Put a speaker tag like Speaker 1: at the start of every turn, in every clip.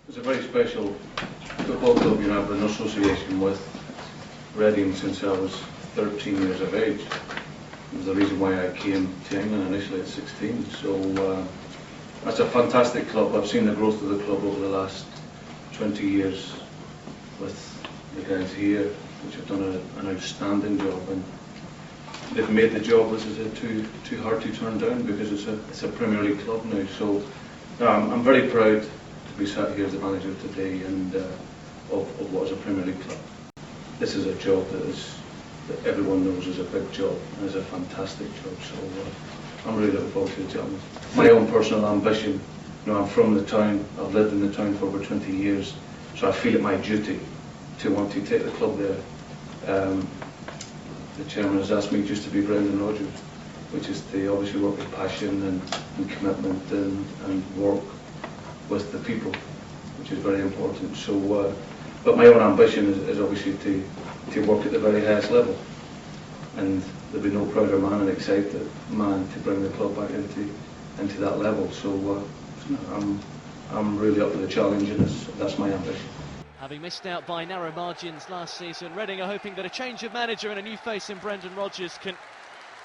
Speaker 1: It's a very special football club. You know, I've been in association with Reading since I was 13 years of age. It was the reason why I came to England initially at 16. So that's a fantastic club. I've seen the growth of the club over the last 20 years with the guys here, which have done an outstanding job, and they've made the job, as I said, too hard to turn down, because it's a Premier League club now. So I'm very proud to be sat here as the manager today, and of what is a Premier League club. This is a job that everyone knows is a big job and is a fantastic job. So I'm really looking forward to the job. My own personal ambition. You know, I'm from the town. I've lived in the town for over 20 years, so I feel it my duty to want to take the club there. The chairman has asked me just to be Brendan Rodgers, which is to obviously work with passion and commitment and work with the people, which is very important. So, but my own ambition is obviously to work at the very highest level, and there'll be no prouder man and excited man to bring the club back into that level. So I'm really up for the challenge, and that's my ambition.
Speaker 2: Having missed out by narrow margins last season, Reading are hoping that a change of manager and a new face in Brendan Rodgers can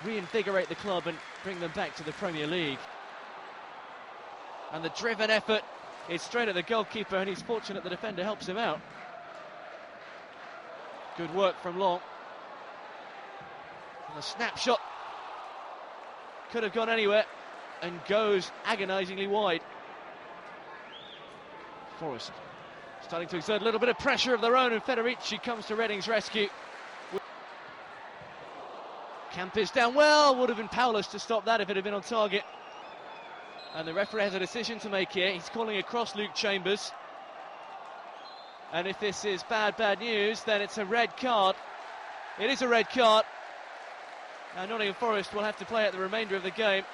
Speaker 2: reinvigorate the club and bring them back to the Premier League. And the driven effort is straight at the goalkeeper, and he's fortunate the defender helps him out. Good work from Long. And a snapshot could have gone anywhere and goes agonisingly wide. Forest starting to exert a little bit of pressure of their own, and Federici comes to Reading's rescue. Camp is down well, would have been powerless to stop that if it had been on target. And the referee has a decision to make here. He's calling across Luke Chambers. And if this is bad news, then it's a red card. It is a red card. Now Nottingham Forest will have to play out the remainder of the game.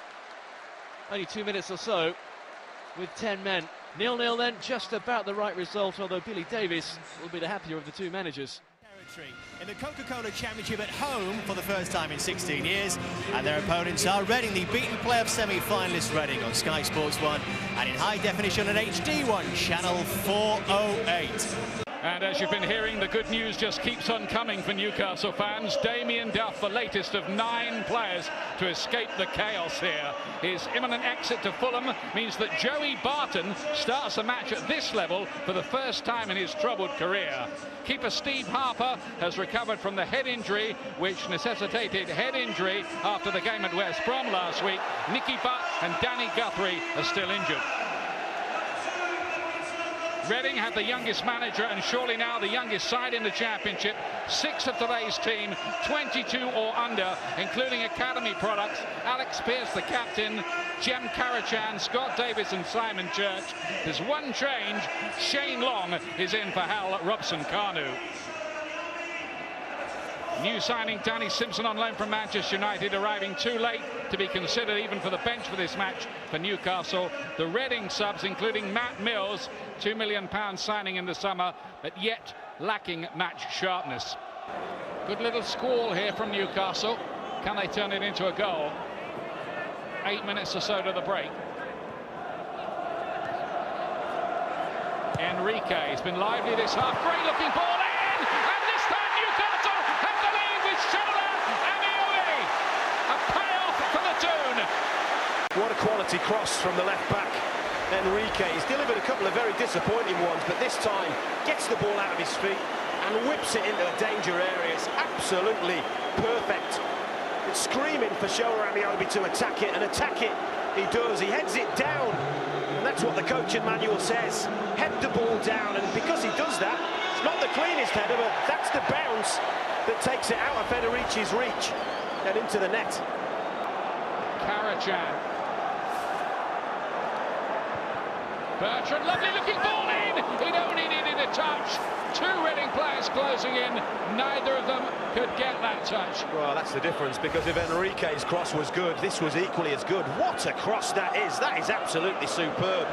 Speaker 2: Only 2 minutes or so with 10 men. 0-0 then, just about the right result, although Billy Davies will be the happier of the two managers.
Speaker 3: In the Coca-Cola Championship at home for the first time in 16 years, and their opponents are Reading, the beaten playoff semi-finalist Reading on Sky Sports 1 and in high definition on HD1 channel 408.
Speaker 4: And as you've been hearing, the good news just keeps on coming for Newcastle fans. Damien Duff, the latest of 9 players to escape the chaos here. His imminent exit to Fulham means that Joey Barton starts the match at this level for the first time in his troubled career. Keeper Steve Harper has recovered from the head injury, which necessitated head injury after the game at West Brom last week. Nicky Butt and Danny Guthrie are still injured. Reading had the youngest manager and surely now the youngest side in the Championship. 6 of today's team, 22 or under, including academy products. Alex Pearce, the captain, Jem Karachan, Scott Davis and Simon Church. There's one change. Shane Long is in for Hal Robson-Kanu. New signing Danny Simpson on loan from Manchester United, arriving too late to be considered even for the bench for this match for Newcastle. The Reading subs, including Matt Mills, £2 million signing in the summer, but yet lacking match sharpness. Good little squall here from Newcastle. Can they turn it into a goal? 8 minutes or so to the break. Enrique has been lively this half. Great looking ball in, and this time Newcastle have the lead with Shola Amioli. A payoff for the Toon.
Speaker 5: What a quality cross from the left back. Enrique, he's delivered a couple of very disappointing ones, but this time gets the ball out of his feet and whips it into a danger area. It's absolutely perfect. It's screaming for Shola Amioli to attack it, and attack it he does. He heads it down, and that's what the coaching manual says. Head the ball down, and because he does that, it's not the cleanest header, but that's the bounce that takes it out of Federici's reach and into the net.
Speaker 4: Karachan. Bertrand, lovely looking ball in. It only needed a touch. 2 Reading players closing in. Neither of them could get that touch.
Speaker 5: Well, that's the difference, because if Enrique's cross was good, this was equally as good. What a cross that is. That is absolutely superb.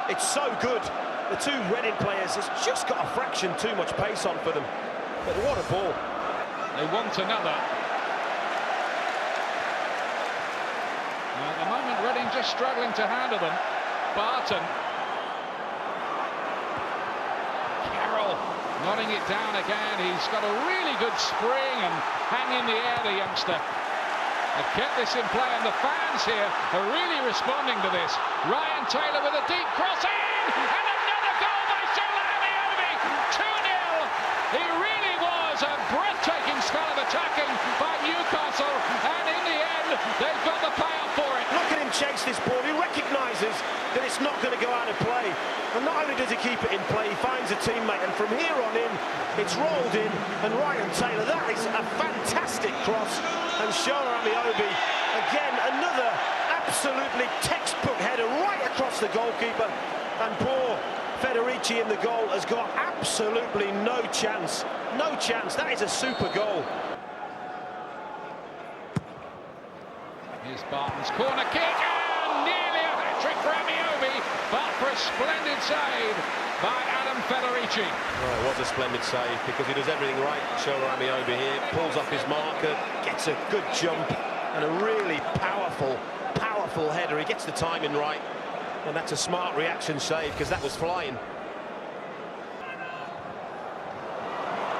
Speaker 5: It's so good. The 2 Reading players has just got a fraction too much pace on for them. But what a ball.
Speaker 4: They want another. At the moment, Reading just struggling to handle them. Barton Nodding it down again. He's got a really good spring and hang in the air, the youngster. They've kept this in play, and the fans here are really responding to this. Ryan Taylor with a deep cross in, and another goal by Shola Amiobi. 2-0. He really was a breathtaking spell of attacking by Newcastle, and in the end, they've got the payout for it.
Speaker 5: Look at him chase this ball. He recognises that it's not going to go out of play. And not only does he keep it in play, he finds a teammate, and from here on in, it's rolled in, and Ryan Taylor, that is a fantastic cross. And Shola Amiobi, again, another absolutely textbook header right across the goalkeeper. And poor Federici in the goal has got absolutely no chance. No chance. That is a super goal.
Speaker 4: Here's Barton's corner kick, and nearly a hat-trick for Amiobi, but for a splendid save by Adam Federici.
Speaker 5: Well, it was a splendid save because he does everything right. Shola Amiobi here, pulls off his marker, gets a good jump, and a really powerful header. He gets the timing right, and that's a smart reaction save because that was flying.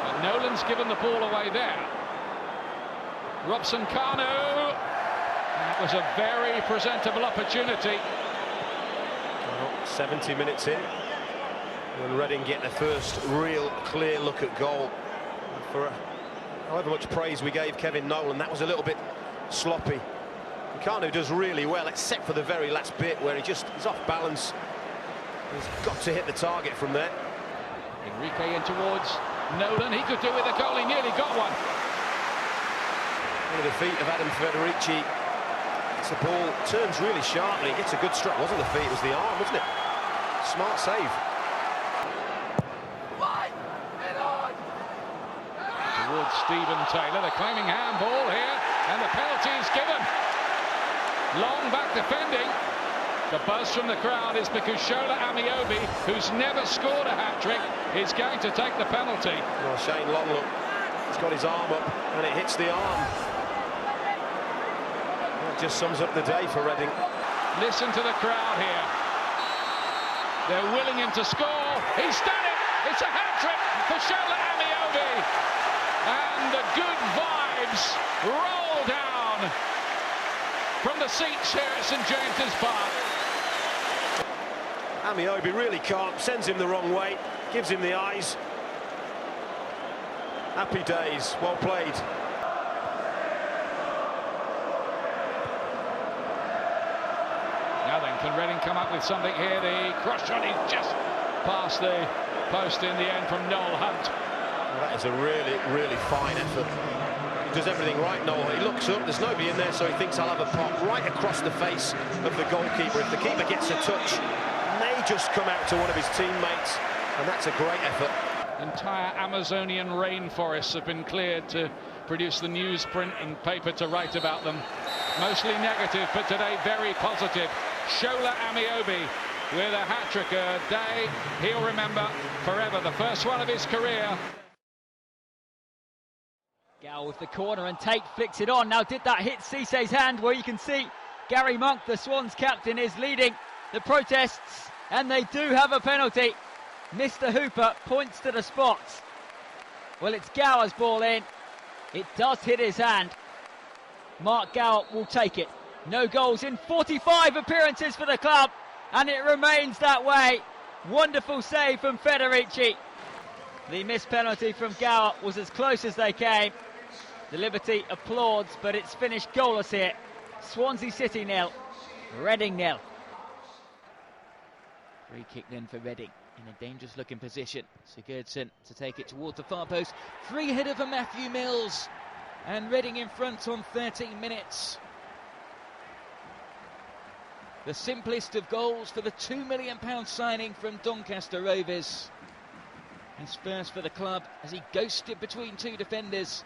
Speaker 4: But Nolan's given the ball away there. Robson Kanu. That was a very presentable opportunity.
Speaker 5: Well, 70 minutes in, and Reading get their first real clear look at goal. For however much praise we gave Kevin Nolan, that was a little bit sloppy. Kanu does really well, except for the very last bit where he's off balance. He's got to hit the target from there.
Speaker 4: Enrique in towards Nolan. He could do with a goal. He nearly got one.
Speaker 5: One of the feet of Adam Federici. The ball turns really sharply, gets a good strike. It wasn't the feet, it was the arm, wasn't it? Smart save.
Speaker 4: Towards Stephen Taylor, the claiming handball here, and the penalty is given. Long back defending. The buzz from the crowd is because Shola Amiobi, who's never scored a hat-trick, is going to take the penalty.
Speaker 5: Well, Shane Long, look, he's got his arm up, and it hits the arm. Just sums up the day for Reading.
Speaker 4: Listen to the crowd here. They're willing him to score. He's done it. It's a hat-trick for Shola Amiobi. And the good vibes roll down from the seats here at St James's Park.
Speaker 5: Amiobi really can't, sends him the wrong way, gives him the eyes. Happy days, well played.
Speaker 4: Now then, can Reading come up with something here? The cross shot is just past the post in the end from Noel Hunt.
Speaker 5: Well, that is a really fine effort. He does everything right, Noel. He looks up, there's nobody in there, so he thinks I'll have a pop right across the face of the goalkeeper. If the keeper gets a touch, may just come out to one of his teammates, and that's a great effort.
Speaker 4: Entire Amazonian rainforests have been cleared to produce the newsprint and paper to write about them. Mostly negative, but today very positive. Shola Amiobi with a hat-trick, a day he'll remember forever, the first one of his career.
Speaker 6: Gal with the corner, and Tate flicks it on. Now, did that hit Cisse's hand? Well, you can see Gary Monk, the Swans captain, is leading the protests, and they do have a penalty. Mr. Hooper points to the spot. Well, it's Gower's ball in. It does hit his hand. Mark Gower will take it. No goals in 45 appearances for the club, and it remains that way. Wonderful save from Federici. The missed penalty from Gower was as close as they came. The Liberty applauds, but it's finished goalless here. Swansea City 0, Reading 0. Free kick then for Reading in a dangerous looking position. Sigurdsson to take it towards the far post. Free header for Matthew Mills, and Reading in front on 13 minutes. The simplest of goals for the £2 million signing from Doncaster Rovers. His first for the club as he ghosted between two defenders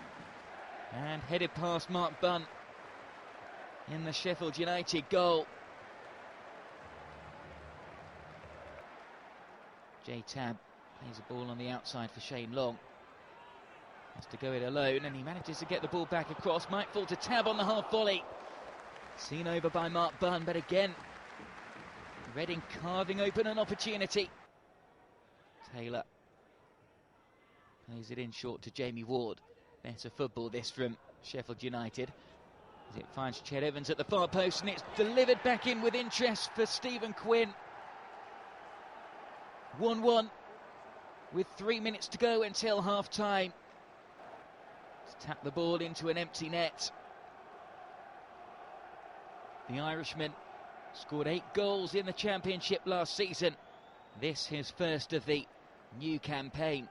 Speaker 6: and headed past Mark Bunn in the Sheffield United goal. Jay Tabb plays a ball on the outside for Shane Long. Has to go it alone, and he manages to get the ball back across. Might fall to Tabb on the half volley. Seen over by Mark Bunn, but again, Reading carving open an opportunity. Taylor Plays it in short to Jamie Ward. Better football this from Sheffield United. As it finds Ched Evans at the far post, and it's delivered back in with interest for Stephen Quinn. 1-1 with 3 minutes to go until half-time. Tap the ball into an empty net. The Irishman scored 8 goals in the Championship last season. This his first of the new campaign.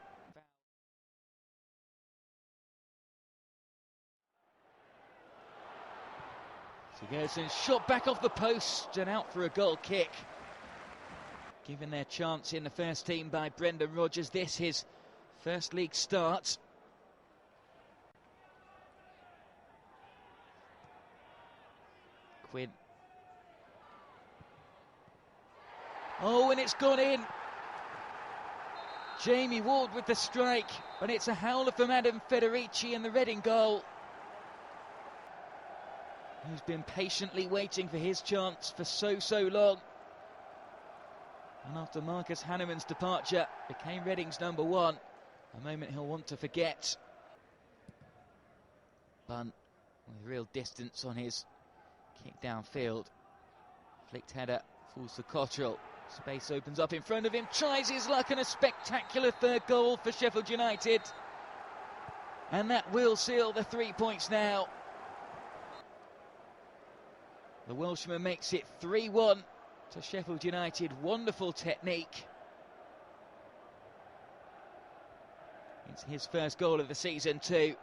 Speaker 6: Sigurdsson shot back off the post and out for a goal kick. Given their chance in the first team by Brendan Rodgers, this his first league start. Quinn. Oh, and it's gone in. Jamie Ward with the strike, but it's a howler from Adam Federici in the Reading goal. Who's been patiently waiting for his chance for so long. And after Marcus Hanneman's departure, became Reading's number 1. A moment he'll want to forget. Bunt with real distance on his kick downfield. Flicked header falls to Cottrell. Space opens up in front of him. Tries his luck and a spectacular third goal for Sheffield United. And that will seal the 3 points now. The Welshman makes it 3-1 to Sheffield United. Wonderful technique. It's his first goal of the season too.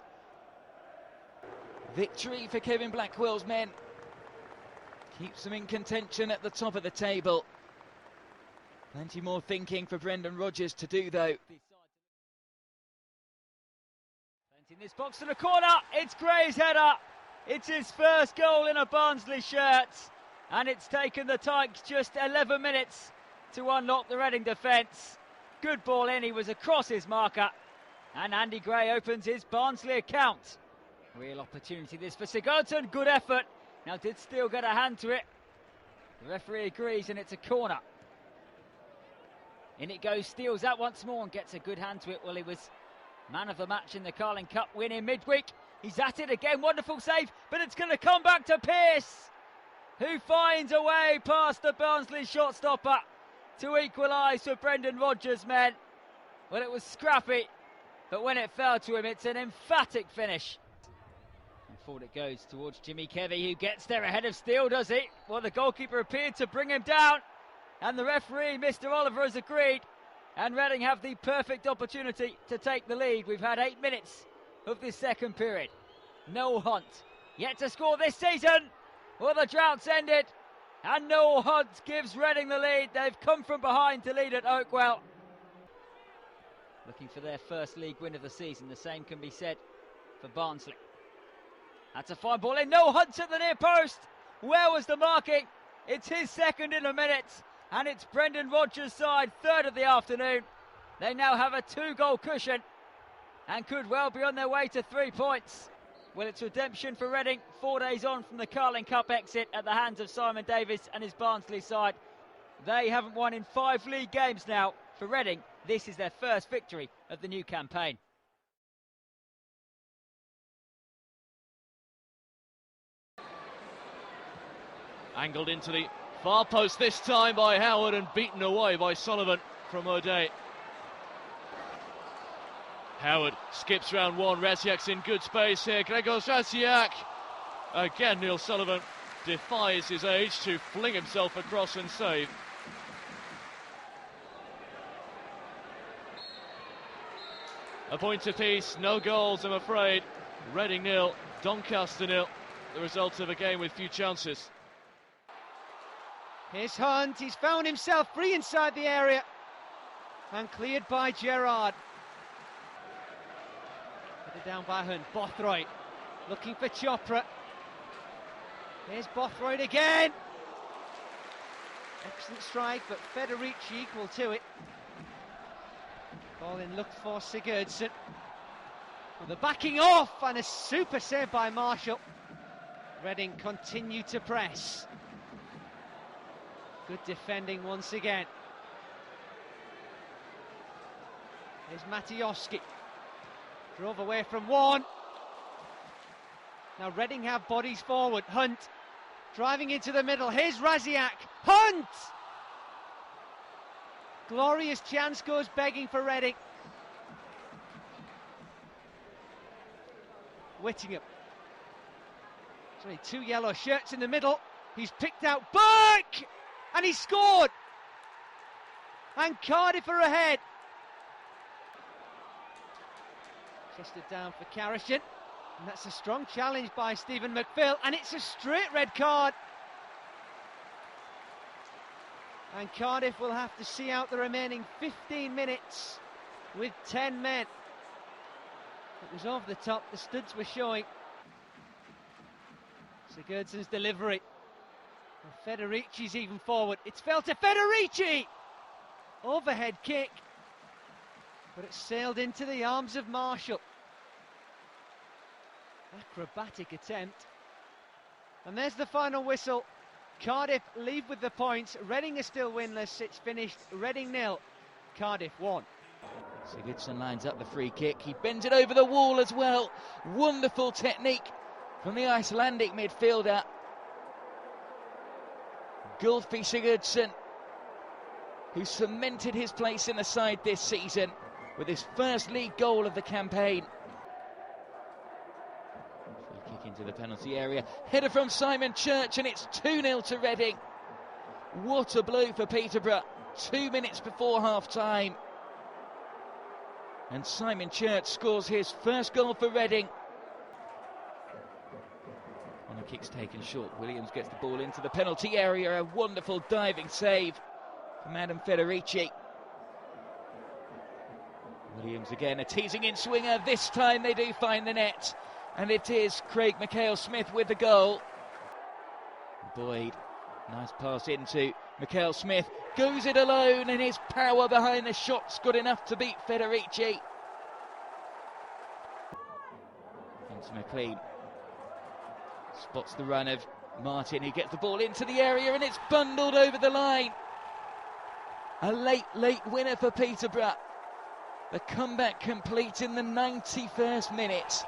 Speaker 6: Victory for Kevin Blackwell's men. Keeps them in contention at the top of the table. Plenty more thinking for Brendan Rodgers to do though. In this box to the corner, it's Gray's header. It's his first goal in a Barnsley shirt, and it's taken the Tykes just 11 minutes to unlock the Reading defence. Good ball in, he was across his marker, and Andy Gray opens his Barnsley account. Real opportunity this for Sigurdsson, good effort. Now did still get a hand to it. The referee agrees and it's a corner. In it goes, steals that once more and gets a good hand to it. Well, he was man of the match in the Carling Cup win in midweek. He's at it again, wonderful save, but it's going to come back to Pearce, who finds a way past the Barnsley shot stopper to equalise for Brendan Rodgers' men. Well, it was scrappy, but when it fell to him, it's an emphatic finish. And forward it goes towards Jimmy Kevy, who gets there ahead of Steele, does he? Well, the goalkeeper appeared to bring him down, and the referee, Mr. Oliver, has agreed. And Reading have the perfect opportunity to take the lead. We've had 8 minutes of this second period. Noel Hunt yet to score this season. Well, the drought's ended, and Noel Hunt gives Reading the lead. They've come from behind to lead at Oakwell. Looking for their first league win of the season. The same can be said for Barnsley. That's a fine ball in. Noel Hunt's at the near post. Where was the marking? It's his second in a minute, and it's Brendan Rodgers' side, third of the afternoon. They now have a 2-goal cushion and could well be on their way to 3 points. Well, it's redemption for Reading 4 days on from the Carling Cup exit at the hands of Simon Davis and his Barnsley side. They haven't won in 5 league games now. For Reading, this is their first victory of the new campaign.
Speaker 2: Angled into the far post this time by Howard and beaten away by Sullivan from O'Day. Howard skips round one. Raziak's in good space here. Gregor Raziak. Again, Neil Sullivan defies his age to fling himself across and save. A point apiece, no goals, I'm afraid. Reading 0, Doncaster 0. The result of a game with few chances.
Speaker 7: Here's Hunt, he's found himself free inside the area and cleared by Gerrard. Headed down by Hunt, Bothroyd looking for Chopra. Here's Bothroyd again. Excellent strike, but Federici equal to it. Ball in looked for Sigurdsson. Well, the backing off and a super save by Marshall. Reading continue to press. Good defending once again. Here's Madejski. Drove away from one. Now Reading have bodies forward. Hunt driving into the middle. Here's Raziak. Hunt! Glorious chance goes begging for Reading. Whittingham. Sorry, 2 yellow shirts in the middle. He's picked out Burke! And he scored! And Cardiff are ahead. Chested down for Karashin. And that's a strong challenge by Stephen McPhail. And it's a straight red card. And Cardiff will have to see out the remaining 15 minutes with 10 men. It was over the top, the studs were showing. Sigurdsson's delivery. And Federici's even forward. It's fell to Federici! Overhead kick. But it sailed into the arms of Marshall. Acrobatic attempt. And there's the final whistle. Cardiff leave with the points. Reading are still winless. It's finished Reading 0, Cardiff 1.
Speaker 6: Sigurdsson lines up the free kick. He bends it over the wall as well. Wonderful technique from the Icelandic midfielder. Gylfi Sigurdsson, who cemented his place in the side this season with his first league goal of the campaign. Free kick into the penalty area. Header from Simon Church, and it's 2-0 to Reading. What a blow for Peterborough. 2 minutes before half-time. And Simon Church scores his first goal for Reading. And the kick's taken short. Williams gets the ball into the penalty area. A wonderful diving save from Adam Federici. Williams again, a teasing in swinger. This time they do find the net. And it is Craig McHale-Smith with the goal. Boyd, nice pass into McHale-Smith. Goes it alone, and his power behind the shot's good enough to beat Federici. Into McLean. Spots the run of Martin, who gets the ball into the area, and it's bundled over the line. A late winner for Peterborough. The comeback complete in the 91st minute.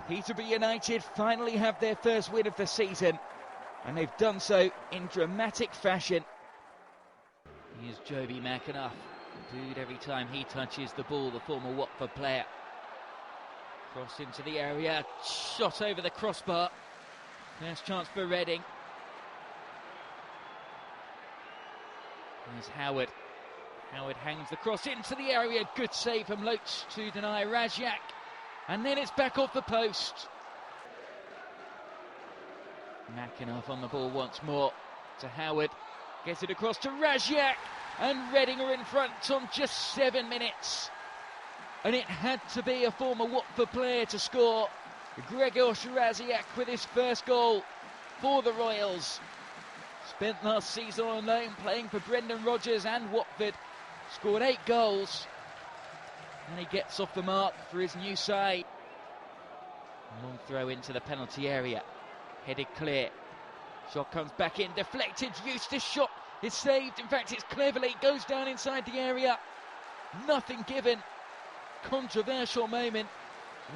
Speaker 6: Peterborough United finally have their first win of the season, and they've done so in dramatic fashion. Here's Joby McAnuff, booed every time he touches the ball, the former Watford player. Cross into the area, shot over the crossbar. First chance for Reading. Here's Howard. Howard hangs the cross into the area. Good save from Loach to deny Raziak. And then it's back off the post. McAnuff on the ball once more to Howard. Gets it across to Raziak. And Reading are in front on just 7 minutes. And it had to be a former Watford player to score. Grzegorz Raziak with his first goal for the Royals. Spent last season on loan playing for Brendan Rodgers and Watford. Scored 8 goals. And he gets off the mark for his new side. Long throw into the penalty area. Headed clear. Shot comes back in, deflected. Eustace shot is saved. In fact, it's cleverly. Goes down inside the area. Nothing given. Controversial moment.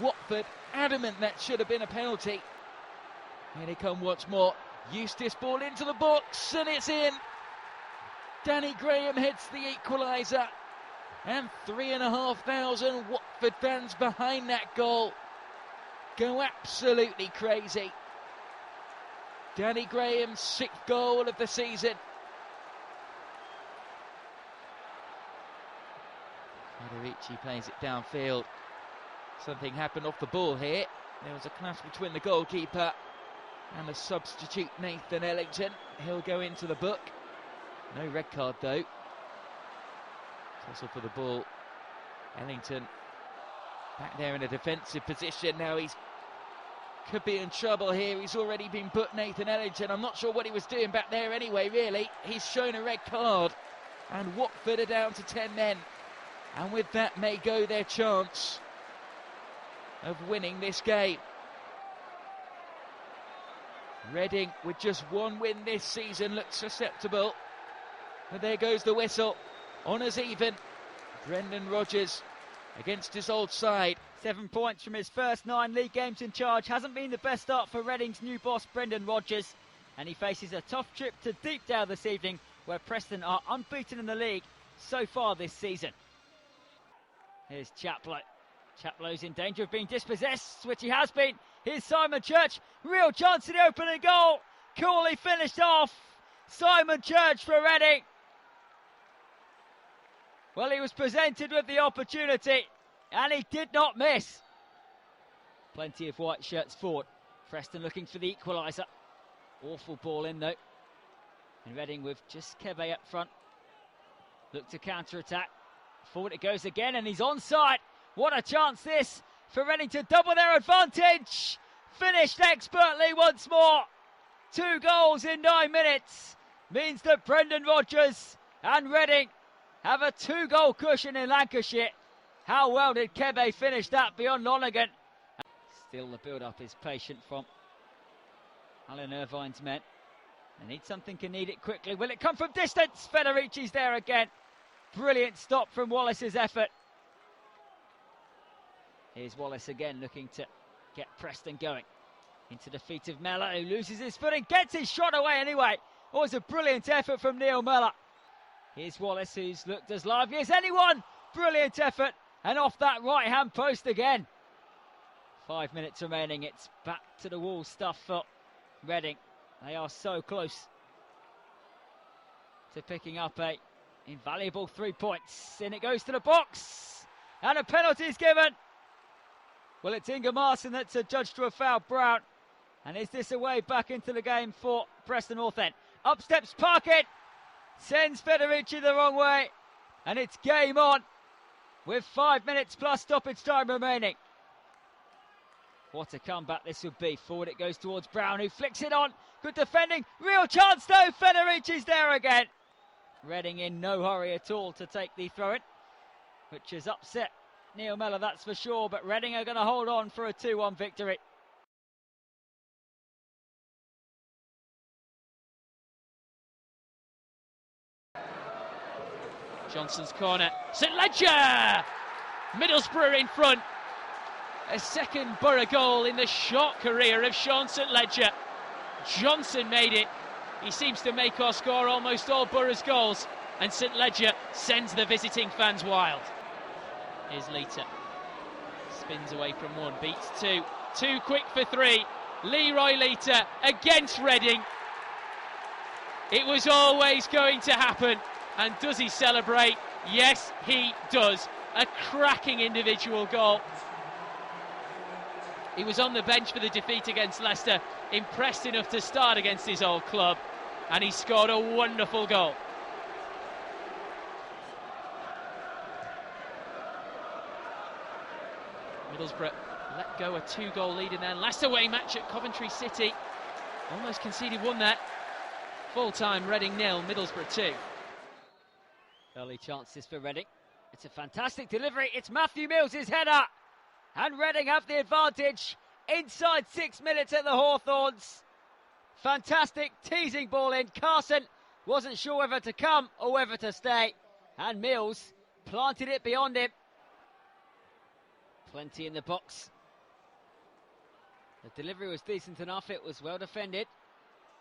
Speaker 6: Watford adamant that should have been a penalty. Here they come once more. Eustace ball into the box, and it's in. Danny Graham heads the equaliser. And 3,500 Watford fans behind that goal go absolutely crazy. Danny Graham's 6th goal of the season. Federici plays it downfield. Something happened off the ball here. There was a clash between the goalkeeper and the substitute Nathan Ellington. He'll go into the book. No red card though. Tussle for the ball. Ellington back there in a defensive position. Now he's could be in trouble here. He's already been booked, Nathan Ellington. I'm not sure what he was doing back there anyway, really. He's shown a red card. And Watford are down to 10 men. And with that may go their chance of winning this game. Reading, with just 1 win this season, looks susceptible. But there goes the whistle. Honours even. Brendan Rodgers against his old side. 7 points from his first 9 league games in charge. Hasn't been the best start for Reading's new boss, Brendan Rodgers. And he faces a tough trip to Deepdale this evening, where Preston are unbeaten in the league so far this season. Here's Chaplow. Chaplow's in danger of being dispossessed, which he has been. Here's Simon Church. Real chance of the opening goal. Coolly finished off. Simon Church for Reading. Well, he was presented with the opportunity, and he did not miss. Plenty of white shirts forward. Preston looking for the equaliser. Awful ball in, though. And Reading with just Kebe up front. Look to counter-attack. Forward it goes again, and he's onside. What a chance this for Reading to double their advantage. Finished expertly once more. 2 goals in 9 minutes means that Brendan Rodgers and Reading have a 2-goal cushion in Lancashire. How well did Kebe finish that beyond Lonergan? Still the build-up is patient from Alan Irvine's men. They need something, can need it quickly. Will it come from distance? Federici's there again. Brilliant stop from Wallace's effort. Here's Wallace again, looking to get Preston going. Into the feet of Mellor, who loses his footing, gets his shot away anyway. Always a brilliant effort from Neil Mellor. Here's Wallace, who's looked as lively as anyone. Brilliant effort, and off that right-hand post again. 5 minutes remaining, it's back to the wall stuff for Reading. They are so close to picking up a invaluable 3 points. In it goes to the box, and a penalty is given. Well, it's Inga Marson that's adjudged to have fouled Brown. And is this a way back into the game for Preston North End? Up steps Parkett, sends Federici the wrong way, and it's game on with 5 minutes plus stoppage time remaining. What a comeback this would be. Forward it goes towards Brown, who flicks it on. Good defending, real chance though. Federici's there again. Reading in no hurry at all to take the throw-in, which has upset Neil Mellor, that's for sure, but Reading are going to hold on for a 2-1 victory.
Speaker 2: Johnson's corner, St Ledger! Middlesbrough in front. A second Borough goal in the short career of Sean St Ledger. Johnson made it. He seems to make or score almost all Borough's goals, and St Ledger sends the visiting fans wild. Here's Leiter. Spins away from 1, beats 2. 2 quick for 3. Leroy Leiter against Reading. It was always going to happen. And does he celebrate? Yes, he does. A cracking individual goal. He was on the bench for the defeat against Leicester, impressed enough to start against his old club, and he scored a wonderful goal. Middlesbrough let go a 2-goal lead in their last away match at Coventry City. Almost conceded 1 there. Full-time Reading 0, Middlesbrough 2.
Speaker 6: Early chances for Reading. It's a fantastic delivery. It's Matthew Mills's header. And Reading have the advantage inside 6 minutes at the Hawthorns. Fantastic teasing ball in. Carson wasn't sure whether to come or whether to stay. And Mills planted it beyond him. Plenty in the box. The delivery was decent enough. It was well defended.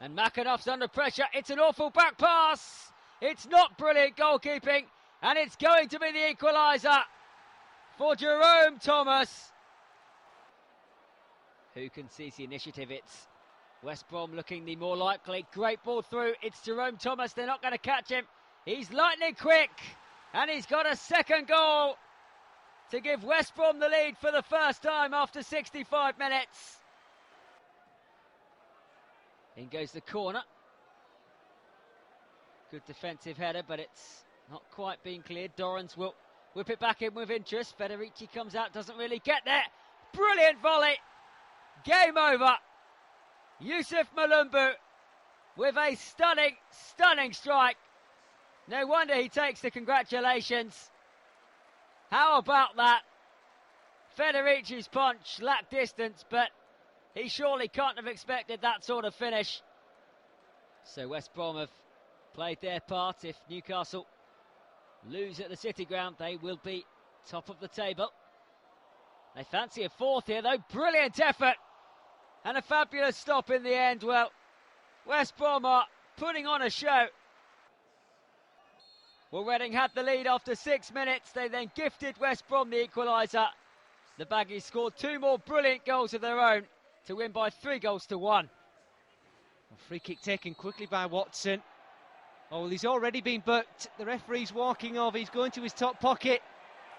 Speaker 6: And McAnuff's under pressure. It's an awful back pass. It's not brilliant goalkeeping. And it's going to be the equaliser for Jerome Thomas. Who can seize the initiative? It's West Brom looking the more likely. Great ball through. It's Jerome Thomas. They're not going to catch him. He's lightning quick. And he's got a second goal to give West Brom the lead for the first time after 65 minutes. In goes the corner. Good defensive header, but it's not quite being cleared. Dorrans will whip it back in with interest. Federici comes out, doesn't really get there. Brilliant volley. Game over. Yusuf Malumbu with a stunning strike. No wonder he takes the congratulations. How about that? Federici's punch lacked distance, but he surely can't have expected that sort of finish. So West Brom have played their part. If Newcastle lose at the City Ground, they will be top of the table. They fancy a fourth here though. Brilliant effort and a fabulous stop in the end. Well, West Brom are putting on a show. Well, Reading had the lead after 6 minutes. They then gifted West Brom the equaliser. The Baggies scored 2 more brilliant goals of their own to win by 3-1.
Speaker 7: Well, free kick taken quickly by Watson. Oh, well, he's already been booked. The referee's walking off. He's going to his top pocket.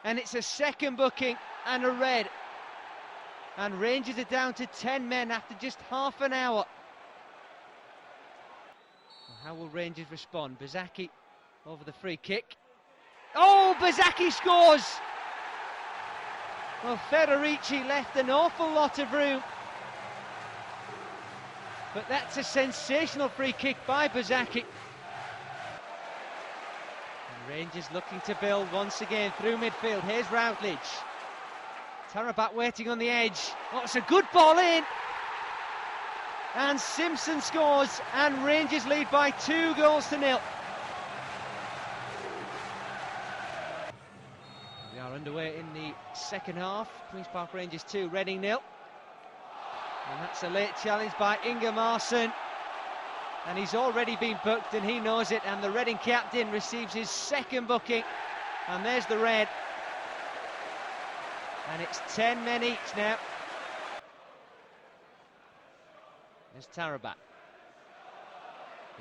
Speaker 7: And it's a second booking and a red. And Rangers are down to 10 men after just half an hour. Well, how will Rangers respond? Bazaki over the free kick. Oh, Bazaki scores! Well, Federici left an awful lot of room. But that's a sensational free kick by Bazaki. And Rangers looking to build once again through midfield. Here's Routledge. Tarabat waiting on the edge. Oh, it's a good ball in. And Simpson scores, and Rangers lead by 2-0. We are underway in the second half. Queen's Park Rangers 2, Reading 0. And that's a late challenge by Ingemarson. And he's already been booked and he knows it. And the Reading captain receives his second booking. And there's the red. And it's 10 men each now. There's Tarabat.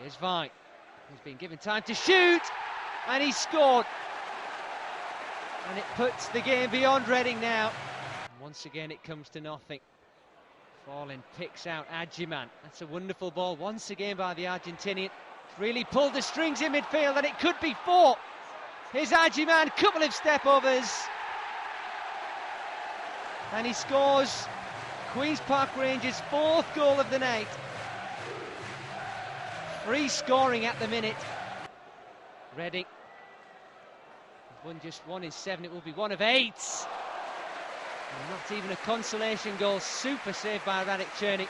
Speaker 7: Here's Vine. He's been given time to shoot. And he scored. And it puts the game beyond Reading now. And once again it comes to nothing. Fallen picks out Adjiman. That's a wonderful ball once again by the Argentinian. Really pulled the strings in midfield and it could be 4. Here's Adjiman, couple of step overs. And he scores Queen's Park Rangers' 4th goal of the night. Free scoring at the minute. Reading. Won just 1 in 7, it will be 1 of 8. And not even a consolation goal. Super save by Radek Cherny.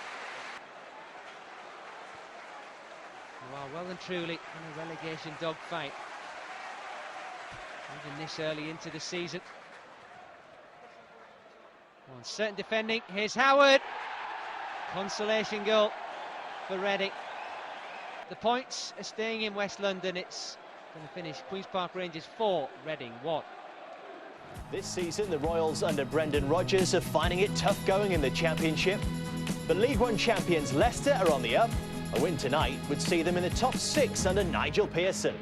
Speaker 7: You are well and truly in a relegation dogfight. Even this early into the season. Uncertain defending. Here's Howard. Consolation goal for Reading. The points are staying in West London. It's going to finish Queen's Park Rangers 4, Reading 1.
Speaker 3: This season, the Royals under Brendan Rodgers are finding it tough going in the Championship. The League One champions Leicester are on the up. A win tonight would see them in the top 6 under Nigel Pearson.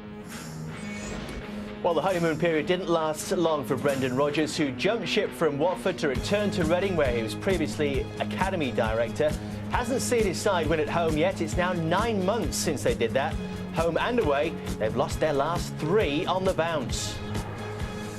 Speaker 3: Well, the honeymoon period didn't last long for Brendan Rodgers, who jumped ship from Watford to return to Reading, where he was previously academy director. Hasn't seen his side win at home yet. It's now 9 months since they did that. Home and away, they've lost their last 3 on the bounce.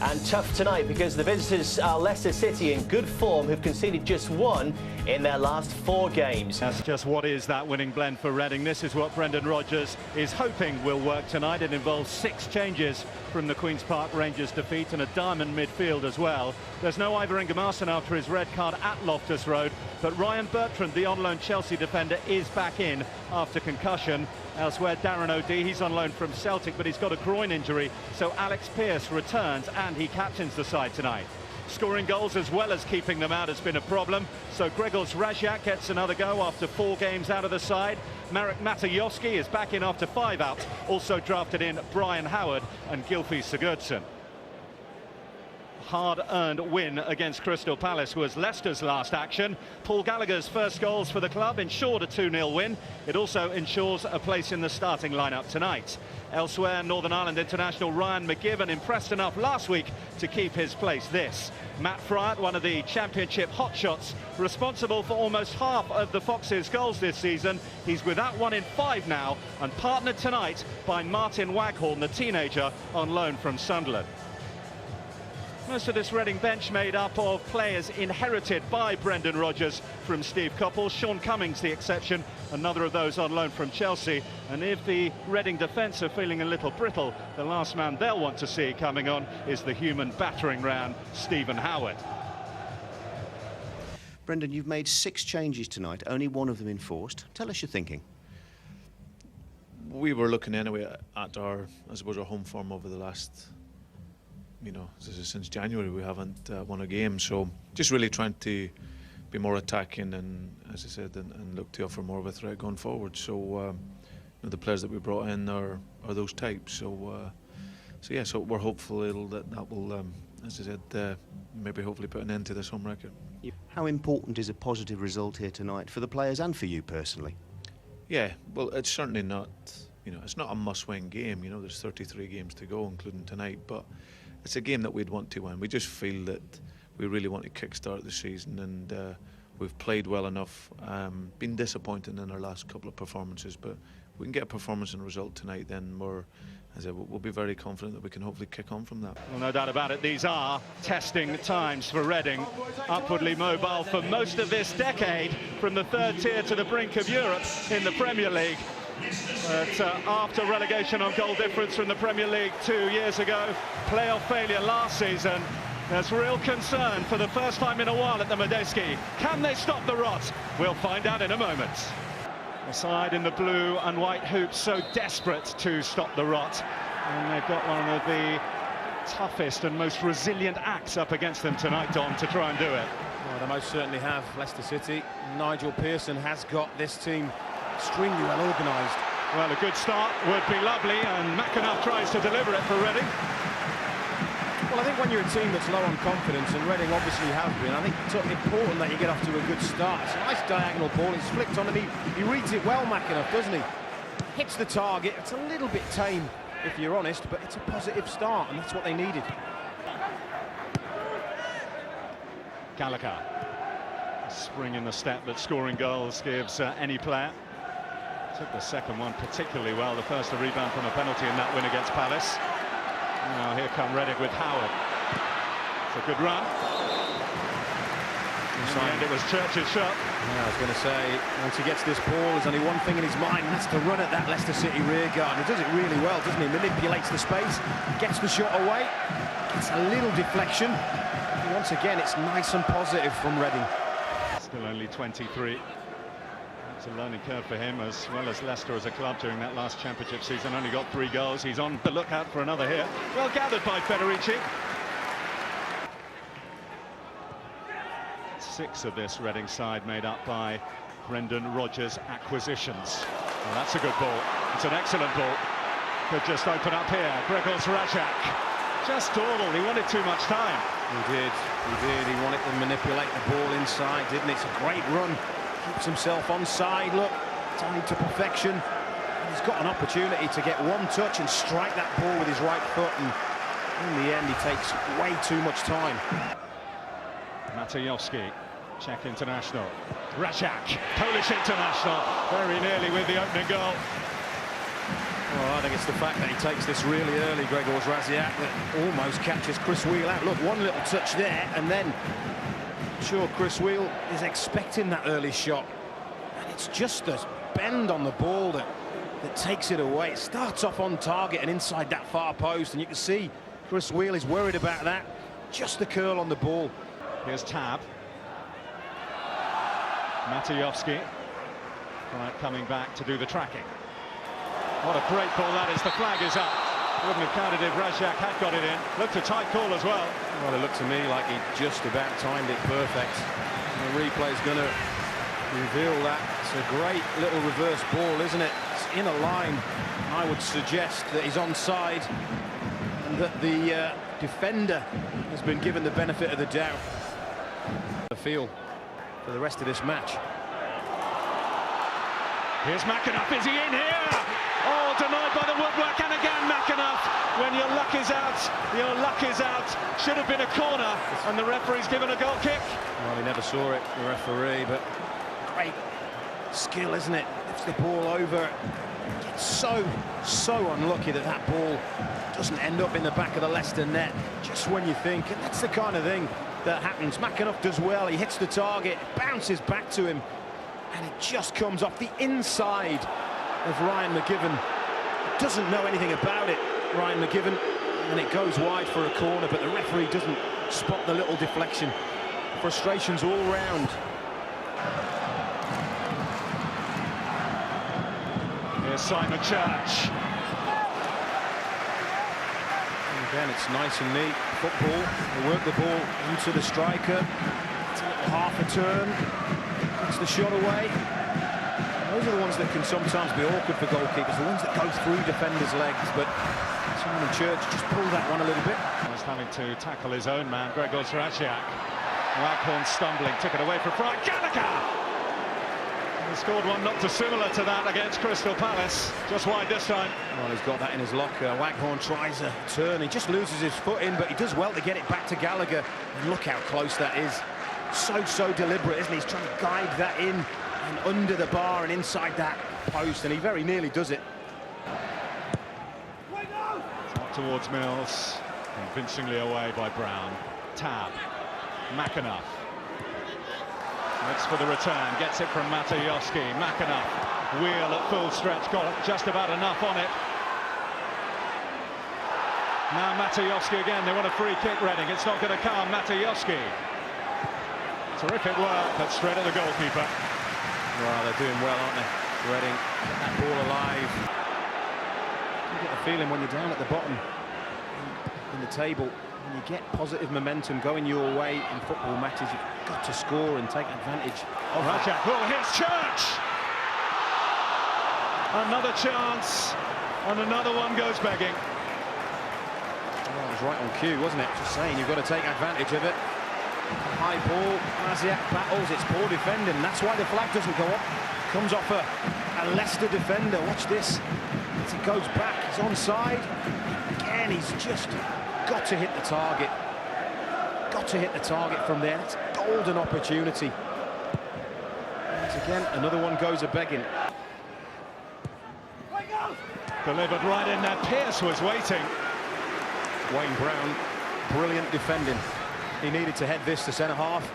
Speaker 3: And tough tonight because the visitors are Leicester City in good form, who've conceded just 1 in their last 4 games.
Speaker 8: That's just what is that winning blend for Reading. This is what Brendan Rodgers is hoping will work tonight. It involves 6 changes from the Queen's Park Rangers defeat and a diamond midfield as well. There's no Ivor Ingemarson after his red card at Loftus Road, but Ryan Bertrand, the on-loan Chelsea defender, is back in after concussion. Elsewhere, Darren O'Dea, he's on loan from Celtic, but he's got a groin injury, so Alex Pearce returns and he captains the side tonight. Scoring goals as well as keeping them out has been a problem, so Grzegorz Rasiak gets another go after 4 games out of the side. Marek Madejski is back in after 5 out, also drafted in Brian Howard and Gylfi Sigurdsson. Hard-earned win against Crystal Palace was Leicester's last action. Paul Gallagher's first goals for the club ensured a 2-0 win. It also ensures a place in the starting lineup tonight. Elsewhere, Northern Ireland international Ryan McGibbon impressed enough last week to keep his place this. Matt Fryatt, one of the Championship hotshots, responsible for almost half of the Foxes' goals this season. He's without 1 in 5 now and partnered tonight by Martin Waghorn, the teenager on loan from Sunderland. Most of this Reading bench made up of players inherited by Brendan Rodgers from Steve Coppell. Sean Cummings the exception, another of those on loan from Chelsea. And if the Reading defence are feeling a little brittle, the last man they'll want to see coming on is the human battering ram, Stephen Howard.
Speaker 9: Brendan, you've made 6 changes tonight, only 1 of them enforced. Tell us your thinking.
Speaker 10: We were looking anyway at our, I suppose, our home form over the last you know, since January we haven't won a game. So just really trying to be more attacking and, as I said, and look to offer more of a threat going forward. So you know, the players that we brought in are those types. So yeah, so we're hopeful that will, as I said, maybe hopefully put an end to this home record.
Speaker 9: How important is a positive result here tonight for the players and for you personally?
Speaker 10: Yeah, well, it's certainly not, you know, it's not a must-win game. You know, there's 33 games to go, including tonight, but it's a game that we'd want to win. We just feel that we really want to kick-start the season, and we've played well enough. Been disappointing in our last couple of performances, but if we can get a performance and a result tonight, then we'll be very confident that we can hopefully kick on from that.
Speaker 8: Well, no doubt about it, these are testing times for Reading. Upwardly mobile for most of this decade, from the third tier to the brink of Europe in the Premier League. But after relegation on goal difference from the Premier League 2 years ago, playoff failure last season, there's real concern for the first time in a while at the Madejski. Can they stop the rot? We'll find out in a moment. The side in the blue and white hoops so desperate to stop the rot, and they've got one of the toughest and most resilient acts up against them tonight, Don, to try and do it.
Speaker 5: Well, they most certainly have. Leicester City. Nigel Pearson has got this team extremely well organised.
Speaker 8: Well, a good start would be lovely, and McAnuff tries to deliver it for Reading.
Speaker 5: Well, I think when you're a team that's low on confidence, and Reading obviously have been, I think it's important that you get off to a good start. It's a nice diagonal ball, it's flicked on, and he reads it well, McAnuff, doesn't he? Hits the target. It's a little bit tame, if you're honest, but it's a positive start, and that's what they needed.
Speaker 8: Gallagher, a spring in the step that scoring goals gives any player. Took the second one particularly well, the first a rebound from a penalty in that win against Palace. Now here come Reading with Howard. It's a good run. In the end it was Church's shot.
Speaker 5: Yeah, I was going to say, once he gets this ball, there's only one thing in his mind, and that's to run at that Leicester City rear guard. He does it really well, doesn't he? Manipulates the space, gets the shot away, gets a little deflection. And once again, it's nice and positive from Reading.
Speaker 8: Still only 23. It's a learning curve for him, as well as Leicester as a club during that last championship season. Only got 3 goals. He's on the lookout for another here. Well gathered by Federici. 6 of this Reading side made up by Brendan Rodgers acquisitions. Well, that's a good ball. It's an excellent ball. Could just open up here. Gregor's Rajak. Just dawdled. He wanted too much time.
Speaker 5: He did. He wanted to manipulate the ball inside, didn't he? It's a great run. Keeps himself onside, look, timed to perfection. And he's got an opportunity to get one touch and strike that ball with his right foot, and in the end he takes way too much time.
Speaker 8: Madejski, Czech international. Rajak, Polish international, very nearly with the opening goal.
Speaker 5: Well, I think it's the fact that he takes this really early, Gregor's Rajak, that almost catches Chris Wheel out. Look, one little touch there, and then sure, Chris Wheel is expecting that early shot, and it's just a bend on the ball that takes it away. It starts off on target and inside that far post, and you can see Chris Wheel is worried about that. Just the curl on the ball.
Speaker 8: Here's Tab. Madejski coming back to do the tracking. What a great ball that is. The flag is up. Wouldn't have counted if Rajak had got it in. Looked a tight call as well.
Speaker 5: Well, it looked to me like he just about timed it perfect. The replay's going to reveal that. It's a great little reverse ball, isn't it? It's in a line. I would suggest that he's onside and that the defender has been given the benefit of the doubt. The feel for the rest of this match.
Speaker 8: Here's McAnuff. Is he in here? Oh, denied by the woodwork, and again McAnuff. When your luck is out, your luck is out. Should have been a corner, and the referee's given a goal kick.
Speaker 5: Well, he never saw it, the referee, but great skill, isn't it? Lifts the ball over. It's so unlucky that that ball doesn't end up in the back of the Leicester net, just when you think, and that's the kind of thing that happens. McAnuff does well, he hits the target, bounces back to him, and it just comes off the inside of Ryan McGivern. Doesn't know anything about it, Ryan McGivern, and it goes wide for a corner, but the referee doesn't spot the little deflection. Frustrations all round.
Speaker 8: Here's Simon Church.
Speaker 5: Again, it's nice and neat football. They work the ball into the striker. It's a little half a turn. It's the shot away. Those are the ones that can sometimes be awkward for goalkeepers, the ones that go through defenders' legs, but Simon Church just pulled that one a little bit.
Speaker 8: Was having to tackle his own man, Gregor Zraciak. Waghorn stumbling, took it away for Fry. Gallagher! He scored one not dissimilar to that against Crystal Palace, just wide this time.
Speaker 5: Well, he's got that in his locker. Waghorn tries a turn, he just loses his foot in, but he does well to get it back to Gallagher. And look how close that is. So deliberate, isn't he? He's trying to guide that in and under the bar and inside that post, and he very nearly does it.
Speaker 8: Up towards Mills, convincingly away by Brown. Tab, McAnuff. Looks for the return, gets it from Madejski. McAnuff, wheel at full stretch, got just about enough on it. Now Madejski again, they want a free kick, Reading. It's not going to come, Madejski. Terrific work, but straight at the goalkeeper.
Speaker 5: Well, they're doing well, aren't they? Reading, that ball alive. You get the feeling when you're down at the bottom in the table, when you get positive momentum going your way in football matches, you've got to score and take advantage of
Speaker 8: Rajak, oh, here's Church! Another chance, and another one goes begging.
Speaker 5: Well, it was right on cue, wasn't it? Just saying, you've got to take advantage of it. High ball, Maziak battles, it's poor defending, that's why the flag doesn't go up. Comes off a Leicester defender, watch this. As it goes back, he's onside. Again, he's just got to hit the target. Got to hit the target from there, it's a golden opportunity. Once again, another one goes a-begging.
Speaker 8: Delivered right in there, Pearce was waiting.
Speaker 5: Wayne Brown, brilliant defending. He needed to head this to centre-half,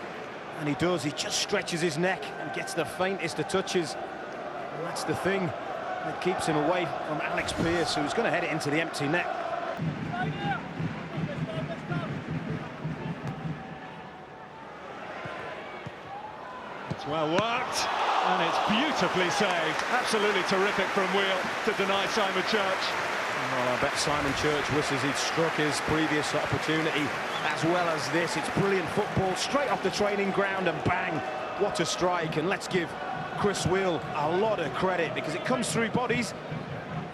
Speaker 5: and he does. He just stretches his neck and gets the faintest of touches. And that's the thing that keeps him away from Alex Pearce, who's going to head it into the empty net.
Speaker 8: It's well worked, and it's beautifully saved. Absolutely terrific from Wheel to deny Simon Church.
Speaker 5: Well, I bet Simon Church wishes he'd struck his previous opportunity as well as this. It's brilliant football, straight off the training ground, and bang, what a strike. And let's give Chris Wheel a lot of credit, because it comes through bodies,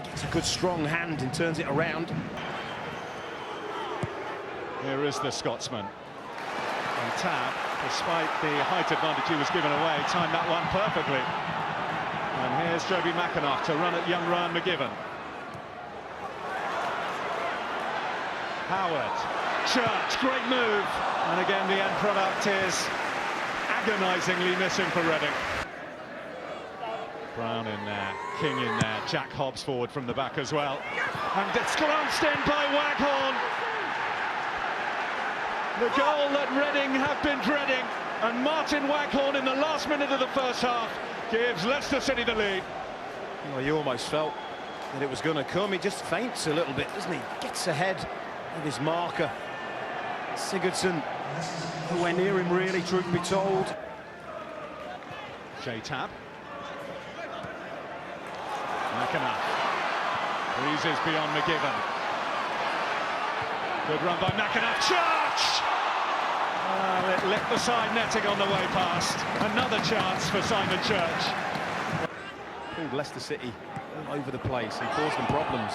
Speaker 5: gets a good strong hand and turns it around.
Speaker 8: Here is the Scotsman. And Tab, despite the height advantage he was given away, timed that one perfectly. And here's Joby McAnuff to run at young Ryan McGibbon. Howard, Church, great move, and again the end product is agonisingly missing for Reading. Brown in there, King in there, Jack Hobbs forward from the back as well, and it's glanced in by Waghorn. The goal that Reading have been dreading, and Martin Waghorn in the last minute of the first half gives Leicester City the lead.
Speaker 5: Well, you almost felt that it was going to come. He just feints a little bit, doesn't he? Gets ahead of his marker. Sigurdsson, nowhere near him really, truth be told.
Speaker 8: J-Tab. McAnuff. Breezes beyond McGibbon. Good run by McAnuff. Church! It lit the side netting on the way past. Another chance for Simon Church.
Speaker 5: Pulled Leicester City all over the place. He caused them problems.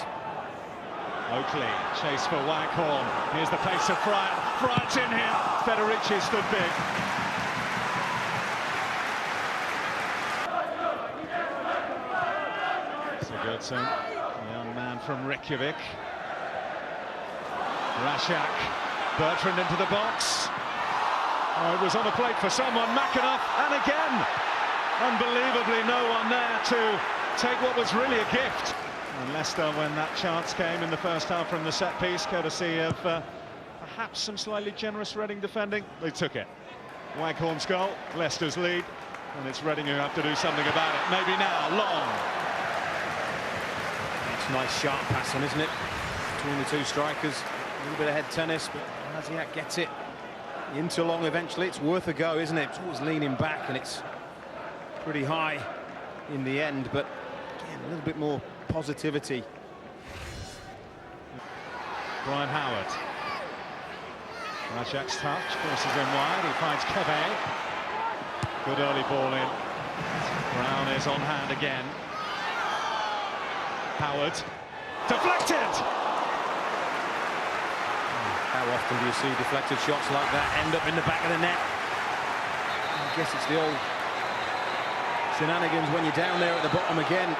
Speaker 8: Oakley, chase for Waghorn. Here's the pace of Fryatt. Fryatt's in here. Federici stood big. Sigurdsson, a young man from Reykjavik. Rashak, Bertrand into the box. Oh, it was on a plate for someone, McAnuff, and again, unbelievably no one there to take what was really a gift. And Leicester, when that chance came in the first half from the set piece, courtesy of perhaps some slightly generous Reading defending, they took it. Waghorn's goal, Leicester's lead, and it's Reading who have to do something about it. Maybe now, Long.
Speaker 5: It's a nice sharp passing, isn't it? Between the two strikers, a little bit of head tennis, but Maziak gets it into Long eventually. It's worth a go, isn't it? It's always leaning back, and it's pretty high in the end, but again, a little bit more positivity.
Speaker 8: Brian Howard. Rajak's touch, forces him wide, he finds Kebe. Good early ball in. Brown is on hand again. Howard. Deflected!
Speaker 5: How often do you see deflected shots like that end up in the back of the net? I guess it's the old shenanigans when you're down there at the bottom again.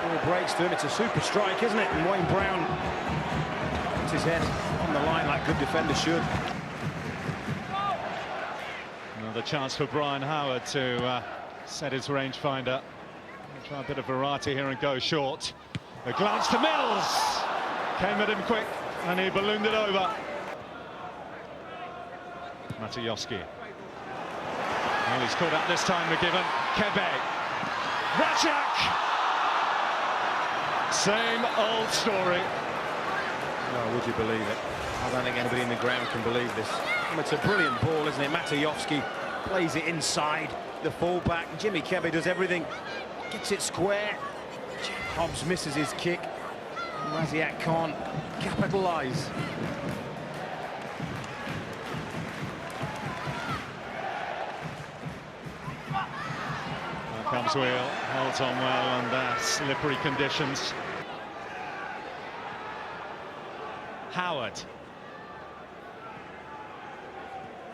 Speaker 5: Ball breaks to him, it's a super strike, isn't it? And Wayne Brown puts his head on the line like good defenders should.
Speaker 8: Another chance for Brian Howard to set his rangefinder. Try a bit of variety here and go short. A glance to Mills. Came at him quick and he ballooned it over. Madejski. Well, he's caught up this time, McGibbon. Kebe. Rajak. Same old story.
Speaker 5: Well, would you believe it? I don't think anybody in the ground can believe this. It's a brilliant ball, isn't it? Madejski plays it inside the fullback. Jimmy Kebe does everything. Gets it square. Hobbs misses his kick. Raziak can't capitalise.
Speaker 8: Here comes Wheel, holds on well under slippery conditions. Howard.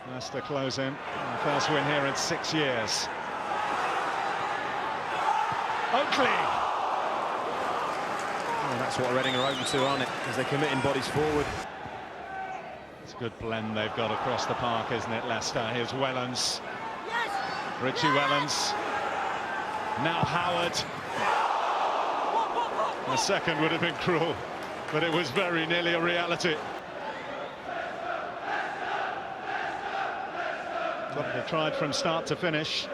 Speaker 8: That's to close in. First win here in 6 years. Oakley.
Speaker 5: Oh, that's what Reading are open to, aren't it? Because they're committing bodies forward.
Speaker 8: It's a good blend they've got across the park, isn't it, Leicester? Here's Wellens. Richie Wellens. Now Howard. A second would have been cruel, but it was very nearly a reality. They tried from start to finish.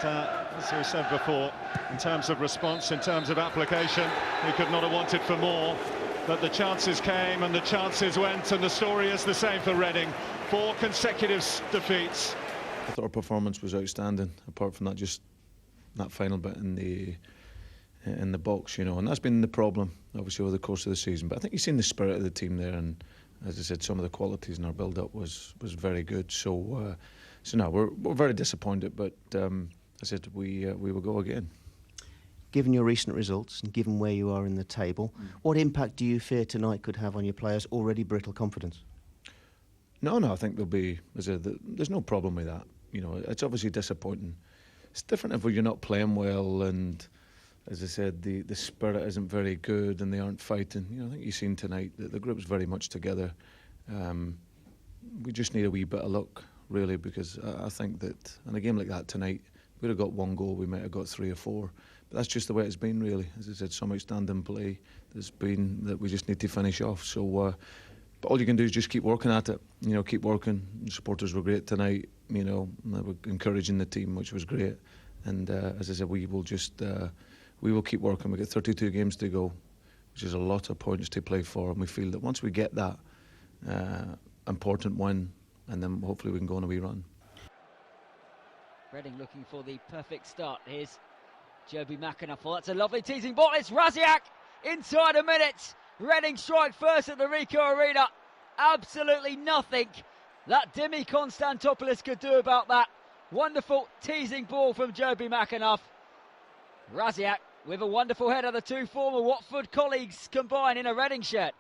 Speaker 8: And, as we said before, in terms of response, in terms of application, he could not have wanted for more. But the chances came and the chances went, and the story is the same for Reading. 4 consecutive defeats.
Speaker 10: I thought our performance was outstanding, apart from that, just that final bit in the box, you know, and that's been the problem, obviously, over the course of the season. But I think you've seen the spirit of the team there, and as I said, some of the qualities in our build-up was very good. So no, we're very disappointed, but I said we will go again.
Speaker 9: Given your recent results and given where you are in the table, what impact do you fear tonight could have on your players' already brittle confidence?
Speaker 10: No, I think there'll be. There's no problem with that. You know, it's obviously disappointing. It's different if you're not playing well, and as I said, the spirit isn't very good and they aren't fighting. You know, I think you've seen tonight that the group's very much together. We just need a wee bit of luck, really, because I think that in a game like that tonight, we'd have got 1 goal, we might have got 3 or 4. But that's just the way it's been, really. As I said, some outstanding play there's been that we just need to finish off. So, but all you can do is just keep working at it. You know, keep working. The supporters were great tonight. You know, they were encouraging the team, which was great. And as I said, we will keep working. We got 32 games to go, which is a lot of points to play for. And we feel that once we get that important win, and then hopefully we can go on a wee run.
Speaker 6: Reading looking for the perfect start. Here's Joby McAnuff. That's a lovely teasing ball. It's Raziak inside a minute. Reading strike first at the Rico Arena. Absolutely nothing that Dimi Konstantopoulos could do about that. Wonderful teasing ball from Joby McAnuff. Raziak with a wonderful header. The 2 former Watford colleagues combine in a Reading shirt.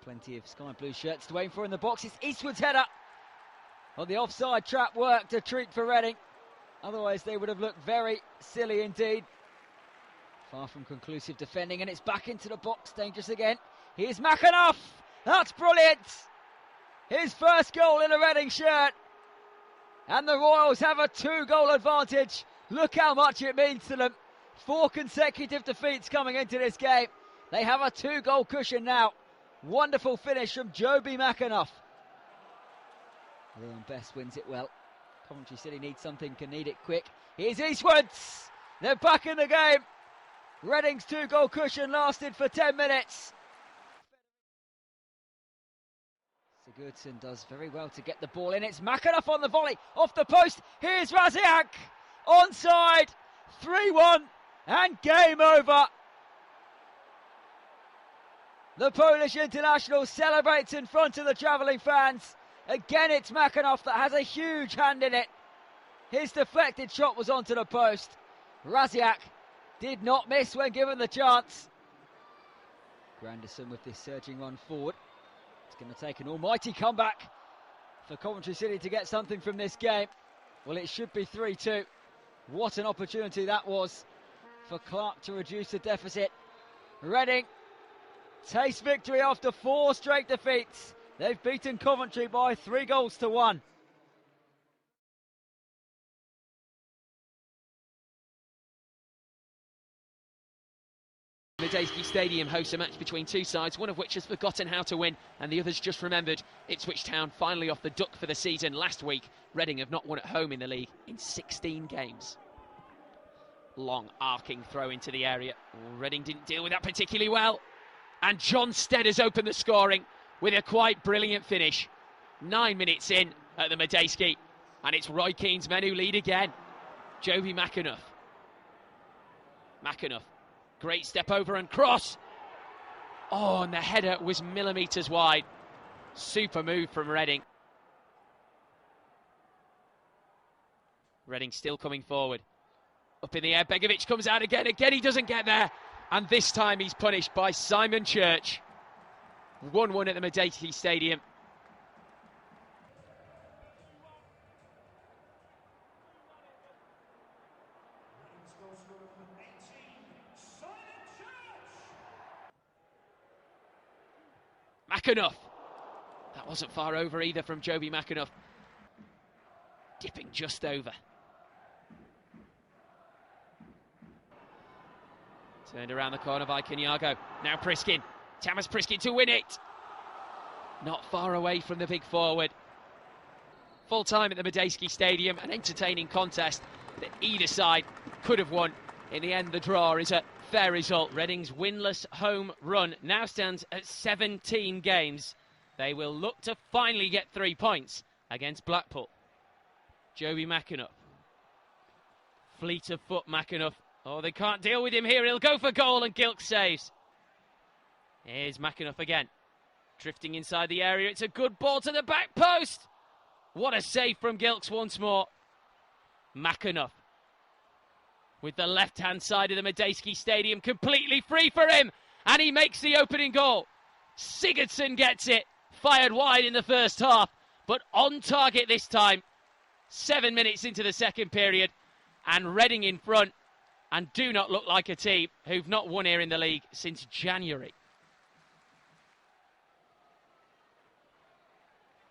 Speaker 6: Plenty of sky blue shirts to aim for in the box. It's Eastwood's header. Well, the offside trap worked a treat for Reading. Otherwise, they would have looked very silly indeed. Far from conclusive defending, and it's back into the box. Dangerous again. Here's McAnuff. That's brilliant. His first goal in a Reading shirt. And the Royals have a 2-goal advantage. Look how much it means to them. 4 consecutive defeats coming into this game. They have a 2-goal cushion now. Wonderful finish from Joby McAnuff. Leon Best wins it well. Coventry City needs something, can need it quick. Here's Eastwoods. They're back in the game. Reading's 2-goal cushion lasted for 10 minutes. Sigurdsson does very well to get the ball in. It's McAnuff on the volley, off the post. Here's Raziak. Onside. 3-1 and game over. The Polish international celebrates in front of the travelling fans. Again, it's Makhanoff that has a huge hand in it. His deflected shot was onto the post. Raziak did not miss when given the chance. Granderson with this surging run forward. It's going to take an almighty comeback for Coventry City to get something from this game. Well, it should be 3-2. What an opportunity that was for Clark to reduce the deficit. Reading taste victory after 4 straight defeats. They've beaten Coventry by 3-1.
Speaker 11: Madejski Stadium hosts a match between two sides, one of which has forgotten how to win and the other's just remembered. Ipswich Town finally off the duck for the season. Last week, Reading have not won at home in the league in 16 games. Long arcing throw into the area. Reading didn't deal with that particularly well. And John Stead has opened the scoring with a quite brilliant finish. 9 minutes in at the Madejski, and it's Roy Keane's men who lead again. Joby Makhanoff. Great step over and cross. Oh, and the header was millimetres wide. Super move from Reading. Reading still coming forward. Up in the air, Begovic comes out again. Again, he doesn't get there. And this time he's punished by Simon Church. 1-1 at the Madejski Stadium. Makhanoff. That wasn't far over either from Joby Makhanoff. Dipping just over. Turned around the corner by Kenyago. Now Priskin. Tamas Priskin to win it. Not far away from the big forward. Full time at the Madejski Stadium. An entertaining contest that either side could have won. In the end, the draw is a fair result. Reading's winless home run now stands at 17 games. They will look to finally get 3 points against Blackpool. Joby Makhanoff. Fleet of foot Makhanoff. Oh, they can't deal with him here. He'll go for goal and Gilks saves. Here's Makhanoff again. Drifting inside the area. It's a good ball to the back post. What a save from Gilks once more. Makhanoff with the left-hand side of the Madejski Stadium completely free for him. And he makes the opening goal. Sigurdsson gets it. Fired wide in the first half, but on target this time. 7 minutes into the second period. And Reading in front. And do not look like a team who've not won here in the league since January.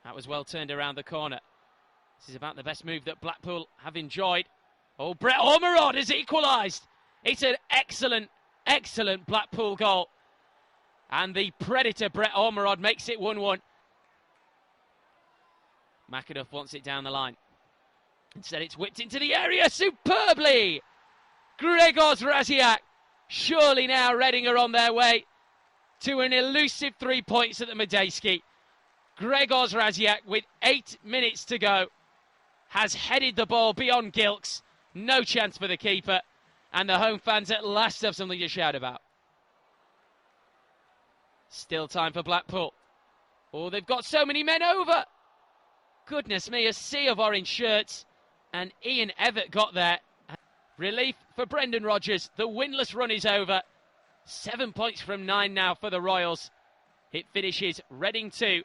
Speaker 11: That was well turned around the corner. This is about the best move that Blackpool have enjoyed. Oh, Brett Ormerod has equalised. It's an excellent, excellent Blackpool goal. And the predator, Brett Ormerod, makes it 1-1. Makhanoff wants it down the line. Instead, it's whipped into the area superbly. Grzegorz Raziak. Surely now Reading are on their way to an elusive 3 points at the Madejski. Grzegorz Raziak, with 8 minutes to go, has headed the ball beyond Gilks. No chance for the keeper. And the home fans at last have something to shout about. Still time for Blackpool. Oh, they've got so many men over. Goodness me, a sea of orange shirts. And Ian Evatt got there. Relief for Brendan Rodgers. The winless run is over. 7 points from 9 now for the Royals. It finishes Reading 2,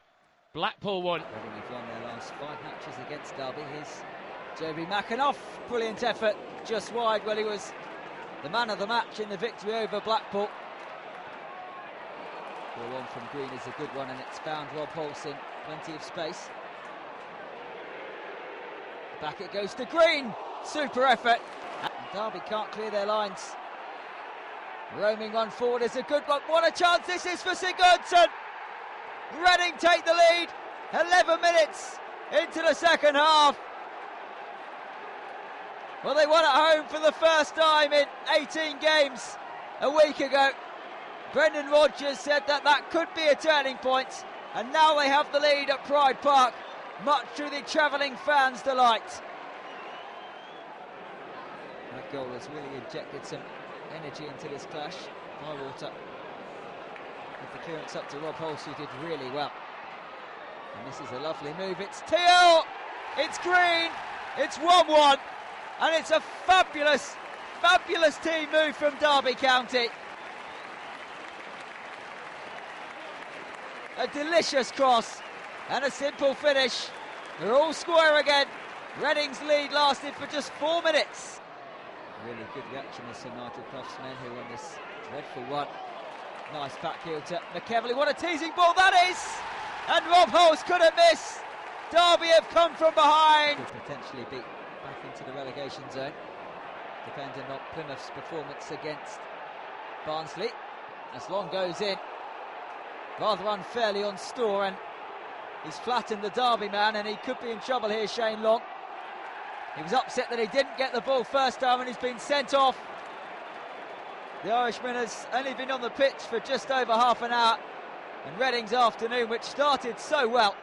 Speaker 11: Blackpool 1.
Speaker 6: Reading have won their last 5 matches against Derby. Here's Joby Makhanoff. Brilliant effort. Just wide. Well, he was the man of the match in the victory over Blackpool. Ball on from Green is a good one, and it's found Rob Paulson. Plenty of space. Back it goes to Green. Super effort. And Derby can't clear their lines. Roaming one forward is a good one. What a chance this is for Sigurdsson. Reading take the lead. 11 minutes into the second half. Well, they won at home for the first time in 18 games a week ago. Brendan Rodgers said that that could be a turning point. And now they have the lead at Pride Park, much to the travelling fans' delight. That goal has really injected some energy into this clash. Bywater the clearance up to Rob Hulse, who did really well. And this is a lovely move. It's Teal! It's Green! It's 1-1! And it's a fabulous, fabulous team move from Derby County. A delicious cross and a simple finish. They're all square again. Reading's lead lasted for just 4 minutes. Really good reaction of Sir Nigel Clough's men who won this dreadful one. Nice back heel to McEvely. What a teasing ball that is! And Rob Hulse couldn't miss. Derby have come from behind. Could potentially be back into the relegation zone, depending on Plymouth's performance against Barnsley. As Long goes in, rather unfairly on Storr, and he's flattened the Derby man, and he could be in trouble here, Shane Long. He was upset that he didn't get the ball first time, and he's been sent off. The Irishman has only been on the pitch for just over half an hour, and Reading's afternoon, which started so well,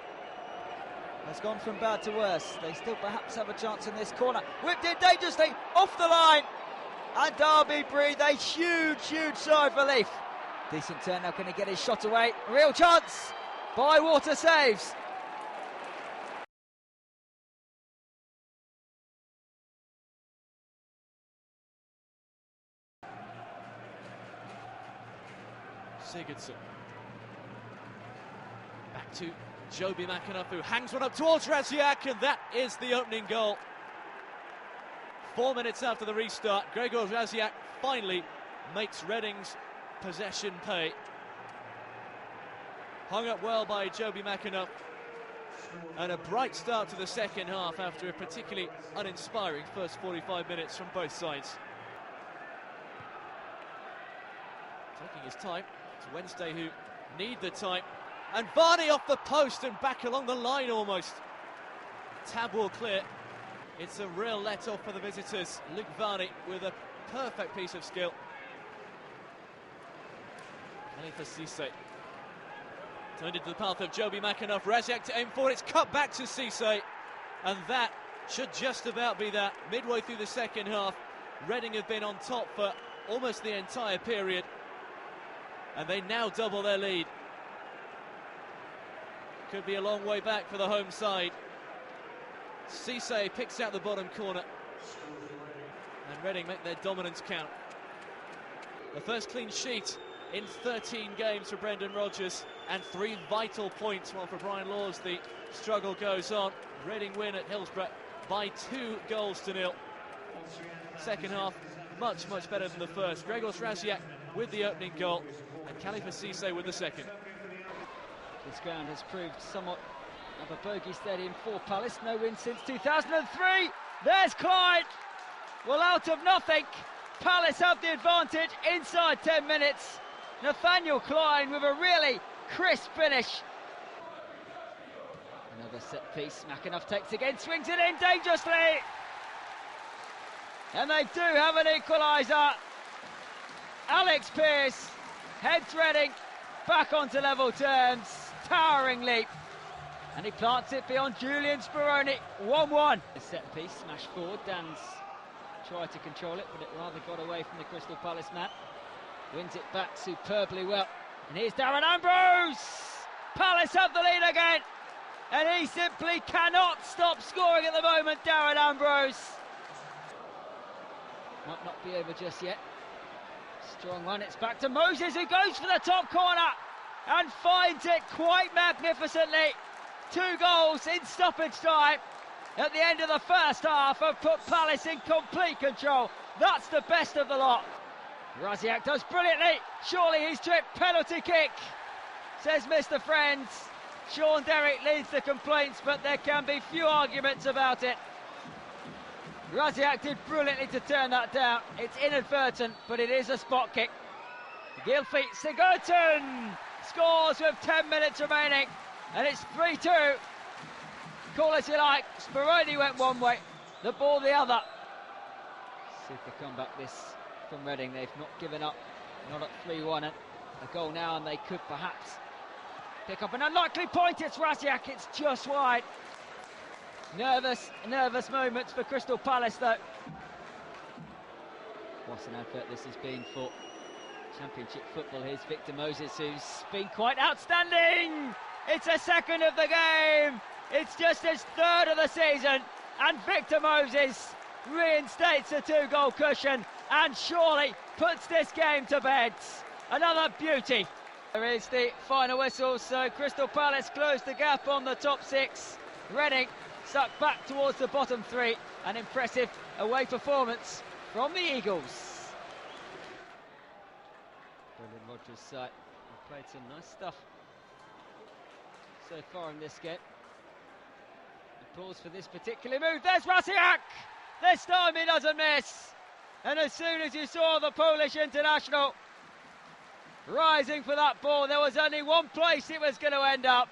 Speaker 6: has gone from bad to worse. They still perhaps have a chance in this corner. Whipped in dangerously, off the line, and Derby breathe a huge, huge sigh of relief. Decent turn now, can he get his shot away? Real chance, Bywater saves.
Speaker 2: Sigurdsson. Back to Joby McAnuff, who hangs one up towards Raziak, and that is the opening goal. 4 minutes after the restart, Gregor Raziak finally makes Reading's possession pay. Hung up well by Joby McAnuff, and a bright start to the second half after a particularly uninspiring first 45 minutes from both sides. Taking his time, it's Wednesday who need the time, and Varney off the post and back along the line almost. Tab will clear. It's a real let-off for the visitors. Luke Varney with a perfect piece of skill. Khalifa Cisse turned into the path of Joby McAnuff. Raziak to aim for it. It's cut back to Cisse, and that should just about be that. Midway through the second half, Reading have been on top for almost the entire period, and they now double their lead. Could be a long way back for the home side. Cisse picks out the bottom corner, and Reading make their dominance count. The first clean sheet in 13 games for Brendan Rodgers, and 3 vital points, while for Brian Laws the struggle goes on. Reading win at Hillsborough by 2-0. Second half much, much better than the first. Gregor Raziak with the opening goal, and Khalifa Cisse with the second.
Speaker 6: This ground has proved somewhat of a bogey stadium for Palace. No win since 2003. There's Clyde. Well, out of nothing, Palace have the advantage inside 10 minutes. Nathaniel Klein with a really crisp finish. Another set piece. McAnuff takes again, swings it in dangerously. And they do have an equaliser. Alex Pearce heads Reading back onto level terms. Towering leap. And he plants it beyond Julian Speroni. 1-1. A set piece, smash forward. Dan's tried to control it, but it rather got away from the Crystal Palace man. Wins it back superbly well. And here's Darren Ambrose. Palace have the lead again. And he simply cannot stop scoring at the moment, Darren Ambrose. Might not be over just yet. Strong one, it's back to Moses, who goes for the top corner and finds it quite magnificently. 2 goals in stoppage time at the end of the first half have put Palace in complete control. That's the best of the lot. Raziak does brilliantly. Surely he's tripped. Penalty kick, says Mr. Friends. Sean Derrick leads the complaints, but there can be few arguments about it. Raziak did brilliantly to turn that down. It's inadvertent, but it is a spot kick. Gylfi Sigurdsson scores with 10 minutes remaining, and it's 3-2. Call it you like. Speroni went one way, the ball the other. Super comeback this from Reading. They've not given up, not at 3-1, and a goal now, and they could perhaps pick up an unlikely point. It's Raziak, it's just wide. Nervous moments for Crystal Palace though. What an advert this has been for Championship football. Here's Victor Moses, who's been quite outstanding. It's a second of the game. It's just his third of the season, and Victor Moses reinstates a 2-goal cushion and surely puts this game to bed. Another beauty. There is the final whistle, so Crystal Palace closed the gap on the top 6. Reading sucked back towards the bottom 3. An impressive away performance from the Eagles. Brendan Rodgers' side have played some nice stuff so far in this game. The pause for this particular move. There's Rasiak! This time he doesn't miss. And as soon as you saw the Polish international rising for that ball, there was only one place it was going to end up.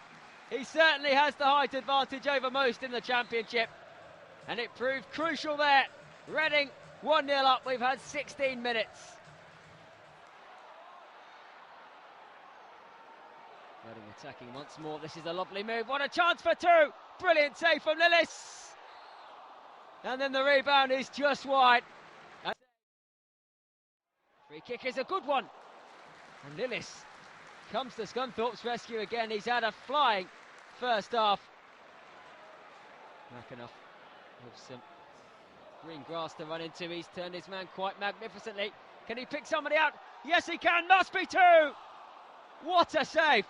Speaker 6: He certainly has the height advantage over most in the Championship, and it proved crucial there. Reading 1-0 up. We've had 16 minutes. Reading attacking once more. This is a lovely move. What a chance for 2. Brilliant save from Lillis. And then the rebound is just wide. Free kick is a good one. And Lillis comes to Scunthorpe's rescue again. He's had a flying first half. McAnuff with some green grass to run into. He's turned his man quite magnificently. Can he pick somebody out? Yes, he can. Must be 2. What a save.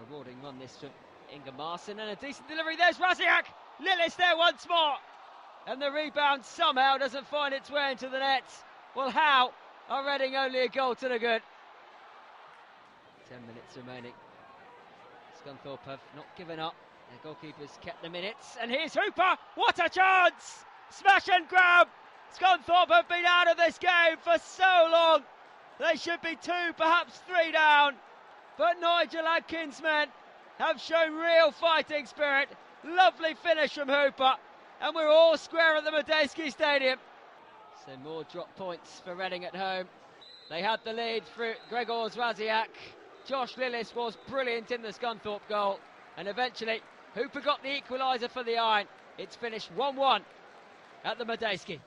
Speaker 6: Rewarding run this from Inga Marson, and a decent delivery. There's Rasiak. Lillis there once more. And the rebound somehow doesn't find its way into the net. Well, how are Reading only a goal to the good? 10 minutes remaining. Scunthorpe have not given up. Their goalkeepers kept the minutes. And here's Hooper. What a chance! Smash and grab. Scunthorpe have been out of this game for so long. They should be 2, perhaps 3 down. But Nigel Adkins' men have shown real fighting spirit. Lovely finish from Hooper. And we're all square at the Madejski Stadium. So more drop points for Reading at home. They had the lead through Gregor's Rasiak. Josh Lillis was brilliant in the Scunthorpe goal. And eventually, Hooper got the equaliser for the Iron. It's finished 1-1 at the Madejski.